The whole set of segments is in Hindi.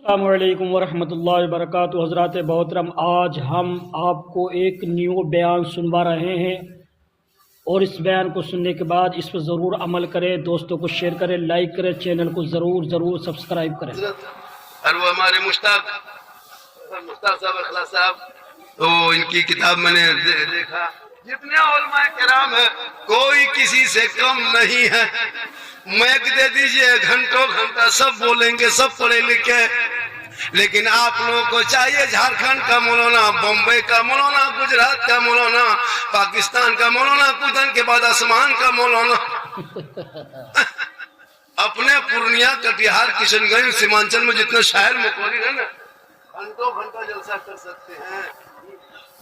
अस्सलामुअलैकुम वरहमतुल्लाहि वबरकातुहू। हज़रात मोहतरम, आज हम आपको एक न्यू बयान सुनवा रहे हैं और इस बयान को सुनने के बाद इस पर ज़रूर अमल करें, दोस्तों को शेयर करें, लाइक करें, चैनल को ज़रूर सब्सक्राइब करें। और वो हमारे मुश्ताक साहब अखलास साहब, तो इनकी किताब मैंने देखा। जितने उलमाए किराम है कोई किसी से कम नहीं है। मैक दे दीजिए, घंटों घंटा सब बोलेंगे, सब पढ़े लिखे। लेकिन आप लोगों को चाहिए झारखंड का मौलाना, बम्बई का मौलाना, गुजरात का मौलाना, पाकिस्तान का मौलाना, कुदन के बाद आसमान का मौलाना। अपने पूर्णिया, कटिहार, किशनगंज, सीमांचल में जितने शायर मुकर्रिर है ना, घंटों घंटा जलसा कर सकते हैं।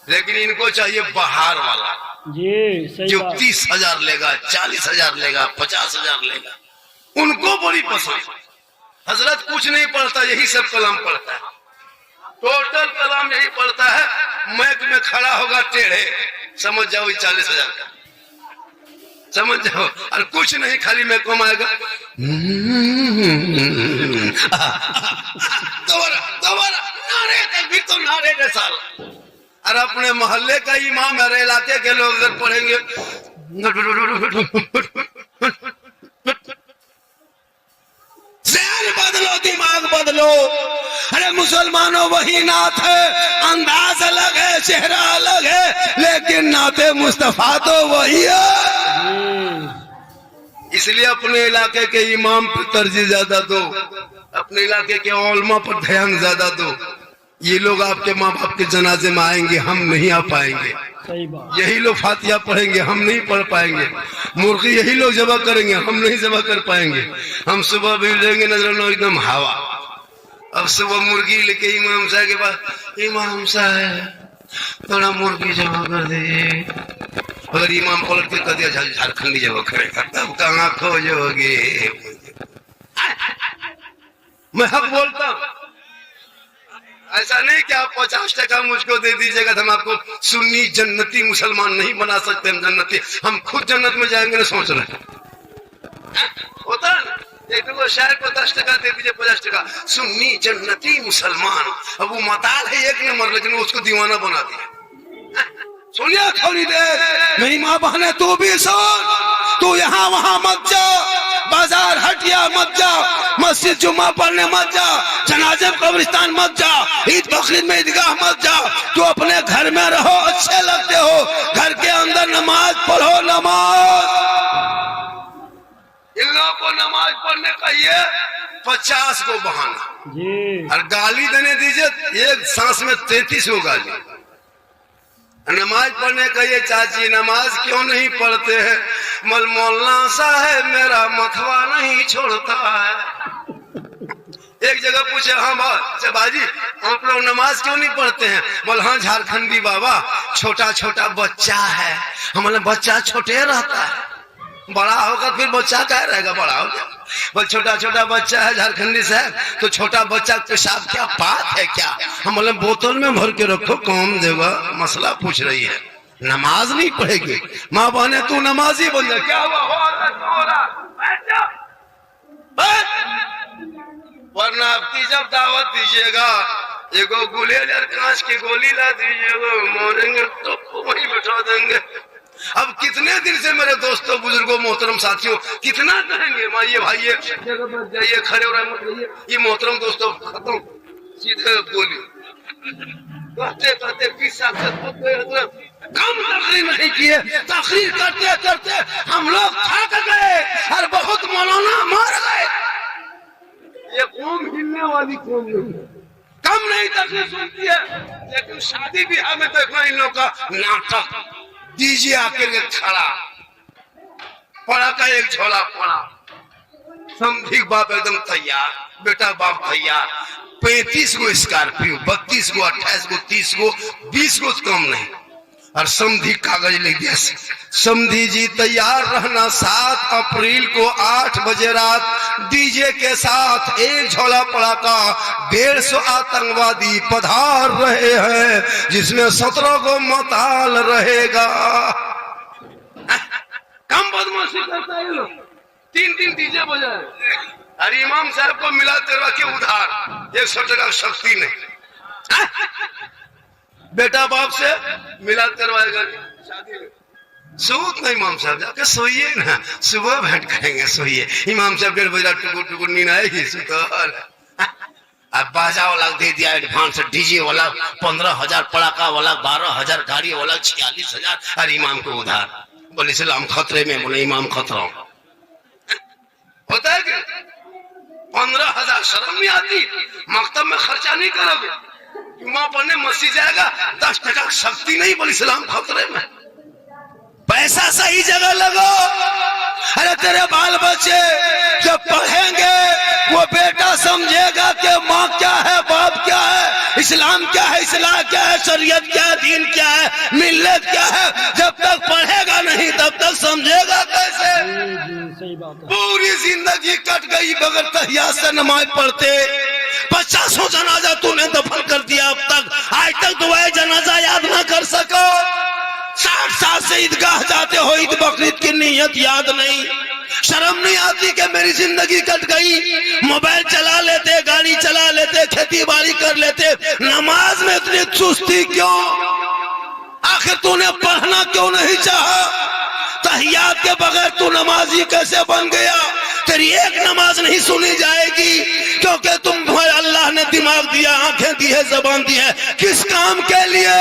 लेकिन इनको चाहिए बाहर वाला जी, सही जो बात। 30,000 लेगा, 40,000 लेगा, 50,000 लेगा। उनको बड़ी पसंद। हजरत कुछ नहीं पढ़ता, यही सब कलाम पढ़ता है, टोटल कलाम यही पढ़ता है। मैक में खड़ा होगा टेढ़े, समझ जाओ 40,000 का, समझ जाओ। और कुछ नहीं, खाली मैं कमाएगा। दोबारा नारे तक भी तो नारे ने साल। और अपने मोहल्ले का इमाम, मेरे इलाके के लोग अगर पढ़ेंगे, ज़हन बदलो, दिमाग बदलो। अरे मुसलमानों, वही नात है, अंदाज अलग है, चेहरा अलग है, लेकिन नाते मुस्तफा तो वही है। इसलिए अपने इलाके के इमाम पर तरजीह ज्यादा दो, अपने इलाके के उलमा पर ध्यान ज्यादा दो। ये लोग आपके माँ बाप के जनाजे में आएंगे, हम नहीं आ पाएंगे। सही बात। यही लोग फातिहा पढ़ेंगे, हम नहीं पढ़ पाएंगे। मुर्गी यही लोग जबा करेंगे, हम नहीं जबा कर पाएंगे। हम सुबह भी लेंगे, नजर एकदम हवा। अब सुबह मुर्गी लेके इमाम साहब के पास, इमाम साहब थोड़ा मुर्गी जमा कर दीजिए। अगर इमाम पलट के कर दिया, झारखंडी जमा करेगा, तब कहाँ खोजोगे। मैं हक बोलता हूँ, ऐसा नहीं कि आप 50 टका मुझको दे दीजिएगा तो हम आपको सुन्नी जन्नती मुसलमान नहीं बना सकते। हम जन्नती, हम खुद जन्नत में जाएंगे ना, सोच रहे होता है ना। एक तो शायर को 10 टका दे दीजिए, 50 टका, सुन्नी जन्नती मुसलमान। अब वो मताल है एक नंबर, लेकिन उसको दीवाना बना दिया। सुनिए थोड़ी देर, मेरी माँ बहने, तू भी सुन। तू यहाँ वहां मत जा, बाजार हटिया मत जा, मस्जिद जुम्मा पढ़ने मत जा, जनाजे कब्रिस्तान मत जा, ईद बकरीद में ईदगाह मत जा। तू अपने घर में रहो, अच्छे लगते हो, घर के अंदर नमाज पढ़ो। नमाज, इन लोगों को नमाज पढ़ने का ये 50 को बहाना जी। और गाली देने दीजिए, एक सांस में 33 को गाली। नमाज पढ़ने का ये चाची, नमाज क्यों नहीं पढ़ते हैं? मौलाना साहब मेरा मथवा नहीं छोड़ता है। एक जगह पूछे, हाँ बाजी आप लोग नमाज क्यों नहीं पढ़ते हैं? बोल, हाँ झारखंडी बाबा, छोटा छोटा बच्चा है। हमारे बच्चा छोटे रहता है, बड़ा होगा फिर बच्चा क्या रहेगा, बड़ा हो गया। बोल, छोटा छोटा बच्चा है झारखंडी साहब, तो छोटा बच्चा पेशाब क्या पात है क्या? हम बोले बोतल में भर के रखो, कौन देगा। मसला पूछ रही है, नमाज नहीं पढ़ेगी। माँ बहने, तू नमाजी बन जा। क्या हुआ? वरना आपकी जब दावत दीजिएगा, एगो गुलेल और कांच की गोली ला दीजिएगा, मारेंगे तो वहीं बैठा देंगे। अब कितने दिन से मेरे दोस्तों, बुजुर्गों, मोहतरम साथियों, कितना कहेंगे माइये भाइये, जगह मत जाइए, खड़े हो रहे मत रहिए। ये मोहतरम दोस्तों खत्म, सीधे बोली कहते कहते 20 साल कम तकरीर नहीं किए। तकरीर करते करते हम लोग थक गए और बहुत मौलाना मर गए। ये कौम हिलने वाली कौम नहीं है, कम नहीं तकरीर सुनती है। लेकिन शादी ब्याह में देखना इन लोग का नाटक। दीजिए आके खड़ा, पड़ा का एक झोला पड़ा, समझी बाप एकदम तैयार, बेटा बाप तैयार। 35 गो स्कॉर्पियो, 32 गो, 28 गो, 30 गो, 20 गो कम नहीं। और समझी कागज लिख दिया, समझी जी तैयार रहना, 7 अप्रैल को 8 बजे रात डीजे के साथ एक झोला पड़ाका, 150 आतंकवादी पधार रहे हैं, जिसमें 17 को मताल रहेगा। कम बदमाशी करता है लोग, 3 डीजे बजाए। अरे इमाम साहब को मिला तेरवा के उधार 100 टका शक्ति नहीं। हाँ? बेटा बाप से मिला तेरवाएगा शादी में सूत नहीं। इमाम साहब जाके सोइए ना, सुबह भेंट करेंगे, सोइए। इमाम साहब 1:30 बजे टुकुर टुकुर नींद आएगी, सुतल। अब बाजा वाला दे दिया एडवांस, डीजे वाला 15,000, पड़ाका वाला 12,000, गाड़ी वाला 46,000, और इमाम को उधार। बोले इस्लाम खतरे में, बोले इमाम खतरा होता है कि 15,000 शर्म नहीं आती? मकतब में खर्चा नहीं करोगे, जुम्मा पढ़ने मस्जिद जाएगा, 10 टका शक्ति नहीं, बोले इस्लाम खतरे में। पैसा सही जगह लगो। अरे तेरे बाल बच्चे जब पढ़ेंगे वो बेटा समझेगा कि माँ क्या है, बाप क्या है, इस्लाम क्या है, इस्लाम क्या है, शरीयत क्या है, दीन क्या है, मिल्लत क्या है। जब तक पढ़ेगा नहीं तब तक समझेगा कैसे? सही बात है। पूरी जिंदगी कट गई बगैर तहियात से नमाज पढ़ते। 50 जनाजा तूने दफन कर दिया, अब तक आज तक दुआए जनाजा याद ना कर सको। 60 साल से ईदगाह जाते हो, ईद बकरीद की नीयत याद नहीं। शर्म नहीं आती कि मेरी जिंदगी कट गई? मोबाइल चला लेते, गाड़ी चला लेते, खेती बाड़ी कर लेते, नमाज में इतनी चुस्ती क्यों? आखिर तूने पढ़ना क्यों नहीं चाहा? तहियात के बगैर तू नमाजी कैसे बन गया? तेरी एक नमाज नहीं सुनी जाएगी क्योंकि तुम्हें अल्लाह ने दिमाग दिया, आंखें दी है, जबान दी है, किस काम के लिए?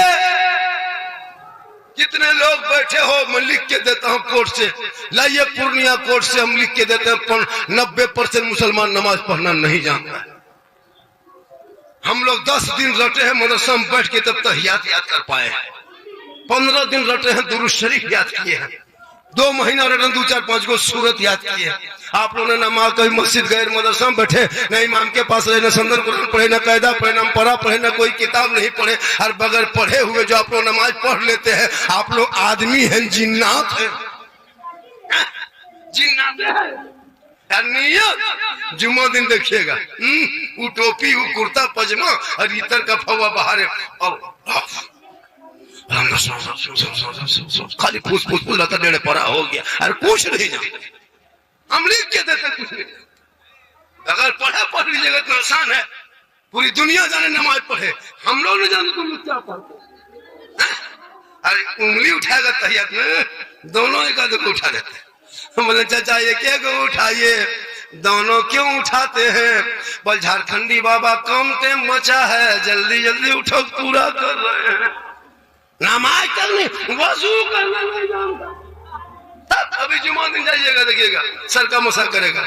कितने लोग बैठे हो, मैं लिख के देता हूं कोर्ट से, लाइए पूर्णिया कोर्ट से हम लिख के देते हैं 90% मुसलमान नमाज पढ़ना नहीं जानता है। हम लोग 10 दिन रटे हैं मदरसा में बैठ के, तब तहियात याद कर पाए हैं। 15 दिन रटे हैं, दुरूद शरीफ याद किए हैं। 2 महीना रटे 2-4-5 को सूरत याद किए हैं। आप लोगों ने नमाज कभी मस्जिद गए, मदरसा में बैठे, न इमाम के पास रहे, न संदन कुरान पढ़े, न कायदा पढ़े, न पढ़ा पढ़े, न कोई किताब नहीं पढ़े, और बगैर पढ़े हुए जो आप लोग नमाज पढ़ लेते हैं, आप लोग आदमी हैं जिन्नात हैं? जिन्नात है नियत। जुम्मा दिन देखिएगा, वो टोपी, वो कुर्ता पजामा और इतर का फवा बाहर है, खाली फूस फूस फूस रहता, 1.5 परा हो गया, अरे कुछ नहीं जानते। हम लिख के देते कुछ नहीं। अगर पढ़ लीजिएगा तो आसान है। पूरी दुनिया जाने नमाज पढ़े, हम लोग नहीं जानते तुम लोग क्या पढ़ते। अरे उंगली उठाएगा तहियत में, दोनों एक आधे को उठा देते। बोले चाचा ये क्या को उठाइए, दोनों क्यों उठाते हैं? बोल झारखंडी बाबा कम टाइम बचा है, जल्दी जल्दी उठो, पूरा कर रहे हैं। नमाज करनी, वजू करना नहीं जानता। तब अभी जुम्मा दिन जाइएगा, देखिएगा सर का मसा करेगा।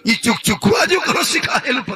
ये चुक चुक हुआ जो करो सिखाए लो।